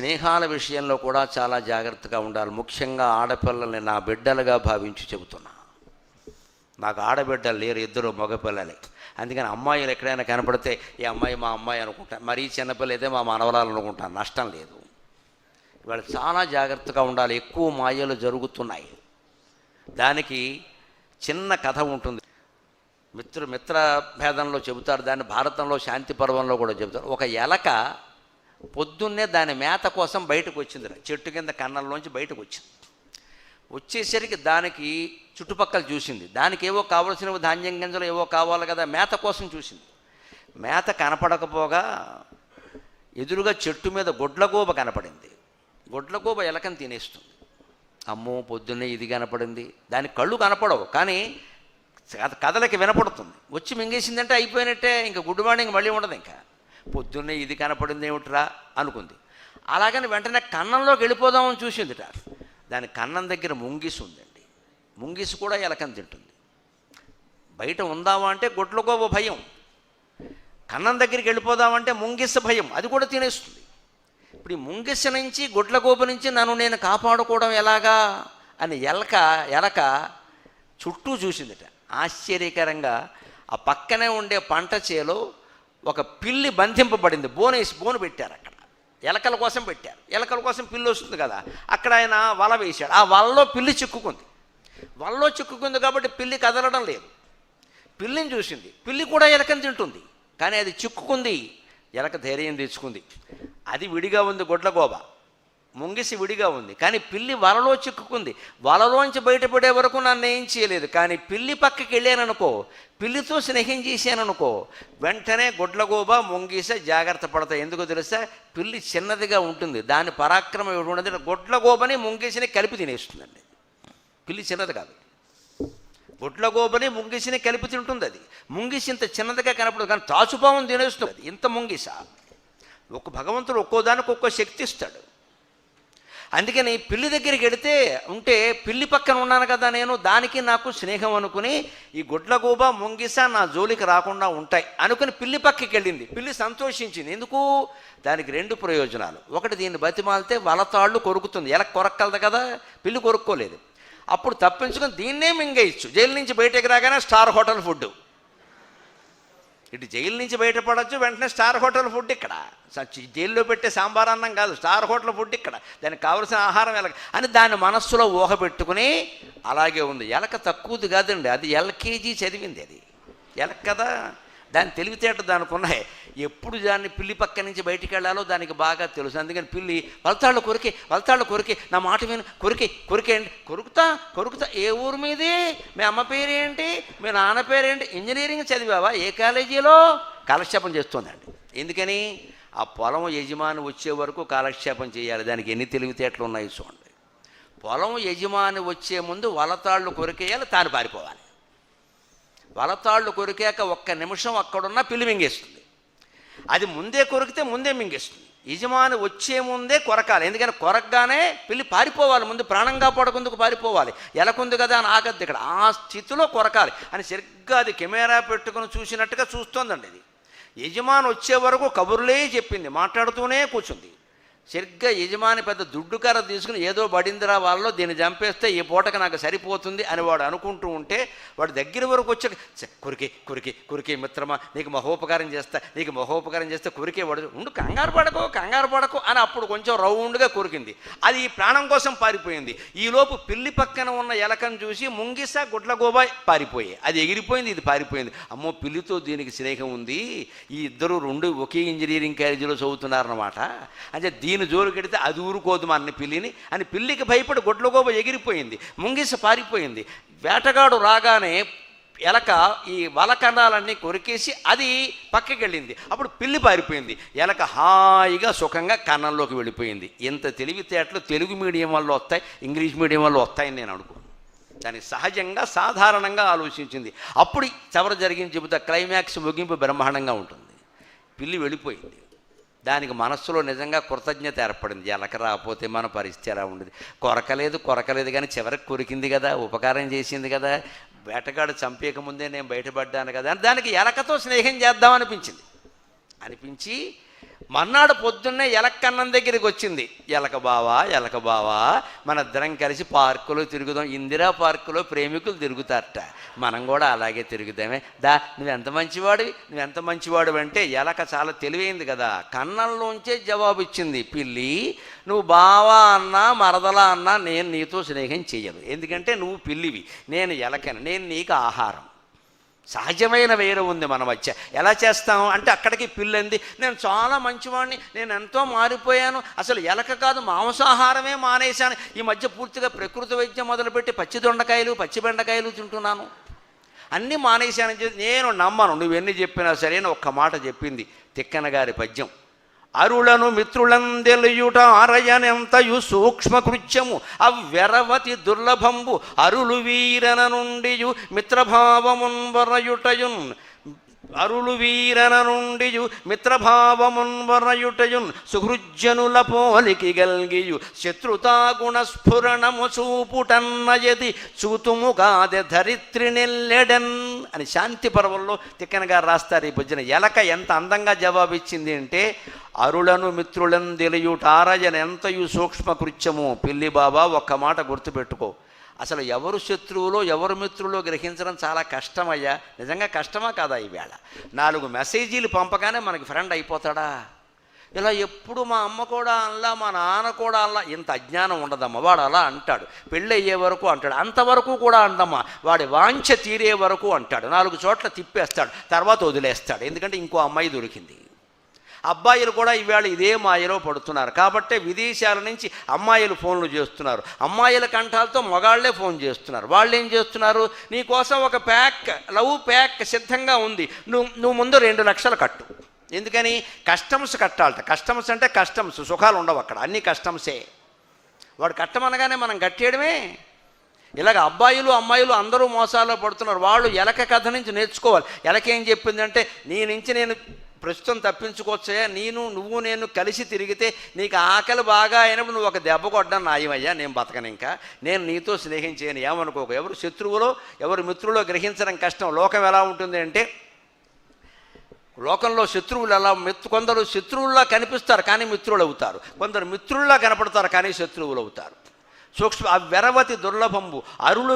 స్నేహాల విషయంలో కూడా చాలా జాగ్రత్తగా ఉండాలి. ముఖ్యంగా ఆడపిల్లల్ని నా బిడ్డలుగా భావించి చెబుతున్నా. నాకు ఆడబిడ్డలు లేరు, ఇద్దరు మగపిల్లలే. అందుకని అమ్మాయిలు ఎక్కడైనా కనపడితే ఈ అమ్మాయి మా అమ్మాయి అనుకుంటాను, మరీ చిన్నపిల్ల అయితే మా మనవరాలు అనుకుంటాను, నష్టం లేదు. ఇవాళ చాలా జాగ్రత్తగా ఉండాలి. ఎక్కువ మాయలు జరుగుతున్నాయి. దానికి చిన్న కథ ఉంటుంది. మిత్ర భేదంలో చెబుతారు, దాన్ని భారతంలో శాంతి పర్వంలో కూడా చెబుతారు. ఒక ఎలక పొద్దున్నే దాని మేత కోసం బయటకు వచ్చింది, చెట్టు కింద కన్నంలోంచి బయటకు వచ్చింది. వచ్చేసరికి దానికి చుట్టుపక్కల చూసింది. దానికి ఏవో కావలసినవి, ధాన్యం గింజలు ఏవో కావాలి కదా, మేత కోసం చూసింది. మేత కనపడకపోగా ఎదురుగా చెట్టు మీద గుడ్లగూబ కనపడింది. గుడ్లగూబ ఎలకని తినేస్తుంది. అమ్మో పొద్దున్నే ఇది కనపడింది. దాని కళ్ళు కనపడవు, కానీ కథలకి వినపడుతుంది. వచ్చి మింగేసిందంటే అయిపోయినట్టే, ఇంకా గుడ్ మార్నింగ్ మళ్ళీ ఉండదు. ఇంకా పొద్దున్నే ఇది కనపడింది ఏమిట్రా అనుకుంది. అలాగని వెంటనే కన్నంలోకి వెళ్ళిపోదామని చూసిందిట. దాని కన్నం దగ్గర ముంగిసి ఉందండి. ముంగిసి కూడా ఎలకని తింటుంది. బయట ఉందామా అంటే గుడ్లగూబ భయం, కన్నం దగ్గరికి వెళ్ళిపోదామంటే ముంగిస భయం, అది కూడా తినేస్తుంది. ఇప్పుడు ఈ ముంగిస నుంచి గుడ్లగూబ నుంచి నన్ను నేను కాపాడుకోవడం ఎలాగా అని ఎలక చుట్టూ చూసిందిట. ఆశ్చర్యకరంగా ఆ పక్కనే ఉండే పంట చేలో ఒక పిల్లి బంధింపబడింది. బోను పెట్టారు అక్కడ, ఎలకల కోసం పెట్టారు. ఎలకల కోసం పిల్లి వస్తుంది కదా, అక్కడ ఆయన వల వేశాడు. ఆ వలలో పిల్లి చిక్కుకుంది. వలలో చిక్కుకుంది కాబట్టి పిల్లి కదలడం లేదు. పిల్లిని చూసింది. పిల్లి కూడా ఎలకని తింటుంది, కానీ అది చిక్కుకుంది. ఎలక ధైర్యం తెచ్చుకుంది. అది విడిగా ఉంది, గుడ్లగూబ ముంగిసి విడిగా ఉంది, కానీ పిల్లి వలలో చిక్కుకుంది. వలలోంచి బయటపడే వరకు నన్ను ఏం చేయలేదు, కానీ పిల్లి పక్కకి వెళ్ళాననుకో, పిల్లితో స్నేహం చేశాననుకో, వెంటనే గుడ్లగూబ ముంగిస జాగ్రత్త పడతాయి. ఎందుకో తెలుసా? పిల్లి చిన్నదిగా ఉంటుంది, దాని పరాక్రమం ఏమిటి, గుడ్లగూబని ముంగిసిని కలిపి తినేస్తుందండి. పిల్లి చిన్నది కాదు, గుడ్లగూబని ముంగిసిని కలిపి తింటుంది. అది ముంగిసి ఇంత చిన్నదిగా కనపడదు, కానీ తాచుపామును తినేస్తుంది. ఇంత ముంగిస. ఒక భగవంతుడు ఒక్కో దానికి ఒక్కో శక్తి ఇస్తాడు. అందుకని పిల్లి దగ్గరికి వెడితే ఉంటే, పిల్లి పక్కన ఉన్నాను కదా నేను, దానికి నాకు స్నేహం అనుకుని ఈ గుడ్లగూబ ముంగిస నా జోలికి రాకుండా ఉంటాయి అనుకుని పిల్లి పక్కకి వెళ్ళింది. పిల్లి సంతోషించింది. ఎందుకు? దానికి రెండు ప్రయోజనాలు. ఒకటి, దీన్ని బతిమాలితే వలతాళ్ళు కొరుకుతుంది. ఎలక కొరక్కలదు కదా, పిల్లి కొరుక్కోలేదు. అప్పుడు తప్పించుకొని దీన్నే మింగేయచ్చు. జైలు నుంచి బయటకు రాగానే స్టార్ హోటల్ ఫుడ్. ఇటు జైలు నుంచి బయటపడవచ్చు, వెంటనే స్టార్ హోటల్ ఫుడ్ ఇక్కడ. జైల్లో పెట్టే సాంబార్ అన్నం కాదు, స్టార్ హోటల్ ఫుడ్ ఇక్కడ. దానికి కావలసిన ఆహారం ఎలక అని దాని మనస్సులో ఊహ పెట్టుకుని అలాగే ఉంది. ఎలక తక్కువది కాదండి, అది ఎల్కేజీ చదివింది. అది ఎలక కదా, దాని తెలివితేట దానికి ఉన్నాయి. ఎప్పుడు దాన్ని పిల్లి పక్క నుంచి బయటికి వెళ్ళాలో దానికి బాగా తెలుసు. అందుకని పిల్లి వలతాళ్ళు కొరికి నా మాట విని కొరికేయండి. కొరుకుతా. ఏ ఊరు మీది? మీ అమ్మ పేరేంటి? మీ నాన్న పేరేంటి? ఇంజనీరింగ్ చదివావా? ఏ కాలేజీలో? కాలక్షేపం చేస్తుందండి. ఎందుకని? ఆ పొలం యజమాని వచ్చే వరకు కాలక్షేపం చేయాలి. దానికి ఎన్ని తెలివితేటలు ఉన్నాయి చూడండి. పొలం యజమాని వచ్చే ముందు వలతాళ్ళు కొరికేయాలి, తాను పారిపోవాలి. వలతాళ్ళు కొరికాక ఒక్క నిమిషం అక్కడున్న పిల్లి మింగేస్తుంది. అది ముందే కొరికితే ముందే మింగేస్తుంది. యజమాని వచ్చే ముందే కొరకాలి. ఎందుకని కొరకగానే పిల్లి పారిపోవాలి, ముందు ప్రాణం కాపాడుకుందుకు పారిపోవాలి. ఎలకుంది కదా అని ఆగద్దు ఇక్కడ, ఆ స్థితిలో కొరకాలి అని సరిగ్గా అది కెమెరా పెట్టుకుని చూసినట్టుగా చూస్తోందండి. ఇది యజమాని వచ్చే వరకు కబుర్లే చెప్పింది, మాట్లాడుతూనే కూర్చుంది. సరిగ్గా యజమాని పెద్ద దుడ్డు కర్ర తీసుకుని ఏదో బడిందిరా వాళ్ళలో, దీన్ని చంపేస్తే ఈ పూటకి నాకు సరిపోతుంది అని వాడు అనుకుంటూ ఉంటే, వాడు దగ్గర వరకు వచ్చి కొరికి మిత్రమా నీకు మహోపకారం చేస్తే కొరికే వాడు ఉండు, కంగారు పడకు అని అప్పుడు కొంచెం రౌండ్గా కొరికింది. అది ఈ ప్రాణం కోసం పారిపోయింది. ఈలోపు పిల్లి పక్కన ఉన్న ఎలకను చూసి ముంగిస గుడ్లగూబ పారిపోయాయి. అది ఎగిరిపోయింది, ఇది పారిపోయింది. అమ్మో, పిల్లితో దీనికి స్నేహం ఉంది, ఈ ఇద్దరు రెండు ఒకే ఇంజనీరింగ్ కాలేజీలో చదువుతున్నారన్నమాట. అంటే దీని జోలుకెడితే అది ఊరుకోదు అన్ని పిల్లిని అని పిల్లికి భయపడి గుడ్లగూబ ఎగిరిపోయింది, ముంగిస పారిపోయింది. వేటగాడు రాగానే ఎలక ఈ వలకన్నాలన్నీ కొరికేసి అది పక్కకి వెళ్ళింది. అప్పుడు పిల్లి పారిపోయింది. ఎలక హాయిగా సుఖంగా కన్నంలోకి వెళ్ళిపోయింది. ఇంత తెలివితేటలు తెలుగు మీడియం వల్ల వస్తాయి, ఇంగ్లీష్ మీడియం వల్ల వస్తాయని నేను అనుకోను. దాన్ని సహజంగా సాధారణంగా ఆలోచించింది. అప్పుడు చివర జరిగింది చెబుతా, క్లైమాక్స్ ముగింపు బ్రహ్మాండంగా ఉంటుంది. పిల్లి వెళ్ళిపోయింది. దానికి మనస్సులో నిజంగా కృతజ్ఞత ఏర్పడింది. ఎలక రాకపోతే మన పరిస్థితి ఎలా ఉండేది. కొరకలేదు కానీ చివరికి కొరికింది కదా, ఉపకారం చేసింది కదా, వేటగాడు చంపేక ముందే నేను బయటపడ్డాను కదా అని దానికి ఎలకతో స్నేహం చేద్దామనిపించి మర్నాడు పొద్దున్నే ఎలక్కన్నం దగ్గరికి వచ్చింది. ఎలక బావా మన ఇద్దరం కలిసి పార్కులో తిరుగుదాం. ఇందిరా పార్కులో ప్రేమికులు తిరుగుతారట, మనం కూడా అలాగే తిరుగుదామే. నువ్వెంత మంచివాడు అంటే ఎలక చాలా తెలివైంది కదా, కన్నంలోంచే జవాబు ఇచ్చింది. పిల్లి, నువ్వు బావా అన్నా మరదలా అన్నా నేను నీతో స్నేహం చెయ్యను, ఎందుకంటే నువ్వు పిల్లివి, నేను ఎలకను, నేను నీకు ఆహారం. సహజమైన వేరు ఉంది మన మధ్య. ఎలా చేస్తాం అంటే అక్కడికి పిల్లంది, నేను చాలా మంచివాడిని, నేను ఎంతో మారిపోయాను, అసలు ఎలక కాదు మాంసాహారమే మానేశాను, ఈ మధ్య పూర్తిగా ప్రకృతి వైద్యం మొదలుపెట్టి పచ్చి దొండకాయలు పచ్చి బెండకాయలు తింటున్నాను, అన్నీ మానేశానని చెప్పి నేను నమ్మను. నువ్వెన్ని చెప్పినా సరే ఒక్క మాట చెప్పింది తిక్కన గారి పద్యం. అరులను మిత్రులందెలియుట అరయనెంతయు సూక్ష్మకృత్యము అవ్వెరవతి దుర్లభంబు అరులు వీరన నుండియు మిత్రభావమున్వరయుటయున్ సుహృజ్జనుల పోలికి గల్గియు శత్రుతాగుణస్ఫురణము చూపుటన్నయది చూతుము కాదె ధరిత్రి నెల్లెడన్ అని శాంతి పర్వంలో తిక్కన గారు రాస్తారు ఈ భజన. ఎలక ఎంత అందంగా జవాబిచ్చింది అంటే, అరులను మిత్రులను తెలియుటారయన ఎంతయు సూక్ష్మకృత్యము. పిల్లి బాబా ఒక్క మాట గుర్తుపెట్టుకో, అసలు ఎవరు శత్రువులో ఎవరు మిత్రులో గ్రహించడం చాలా కష్టమయ్యా. నిజంగా కష్టమా కాదా? ఈవేళ 4 మెసేజీలు పంపగానే మనకి ఫ్రెండ్ అయిపోతాడా? ఇలా ఎప్పుడు మా అమ్మ కూడా అనలా, మా నాన్న కూడా అనలా, ఇంత అజ్ఞానం ఉండదమ్మా. వాడు అలా అంటాడు, పెళ్ళి అయ్యే వరకు అంటాడు, అంతవరకు కూడా అండమ్మా. వాడి వాంఛ తీరే వరకు అంటాడు, 4 చోట్ల తిప్పేస్తాడు, తర్వాత వదిలేస్తాడు, ఎందుకంటే ఇంకో అమ్మాయి దొరికింది. అబ్బాయిలు కూడా ఈవేళ ఇదే మాయలో పడుతున్నారు. కాబట్టే విదేశాల నుంచి అమ్మాయిలు ఫోన్లు చేస్తున్నారు, అమ్మాయిల కంఠాలతో మగాళ్లే ఫోన్ చేస్తున్నారు. వాళ్ళు ఏం చేస్తున్నారు, నీ కోసం ఒక లవ్ ప్యాక్ సిద్ధంగా ఉంది, నువ్వు ముందు 2 లక్షలు కట్టు. ఎందుకని? కస్టమ్స్ కట్టాలట. కస్టమ్స్ అంటే కస్టమ్స్, సుఖాలు ఉండవు అక్కడ, అన్నీ కస్టమ్సే. వాడు కట్టమనగానే మనం కట్టేయడమే. ఇలాగ అబ్బాయిలు అమ్మాయిలు అందరూ మోసాల్లో పడుతున్నారు. వాళ్ళు ఎలక కథ నుంచి నేర్చుకోవాలి. ఎలక ఏం చెప్పిందంటే, నీ నుంచి నేను ప్రస్తుతం తప్పించుకోవచ్చా, నువ్వు నేను కలిసి తిరిగితే నీకు ఆకలి బాగా అయినప్పుడు నువ్వు ఒక దెబ్బ కొట్టడం నాయమయ్యా, నేను బతకను, ఇంకా నేను నీతో స్నేహం చేయను, ఏమనుకోకు. ఎవరు శత్రువులో ఎవరు మిత్రులో గ్రహించడం కష్టం. లోకం ఎలా ఉంటుంది అంటే, లోకంలో శత్రువులు ఎలా కొందరు శత్రువుల్లా కనిపిస్తారు కానీ మిత్రులు అవుతారు, కొందరు మిత్రుల్లా కనపడతారు కానీ శత్రువులు అవుతారు. సూక్ష్మ వెరవతి దుర్లభంబు అరులు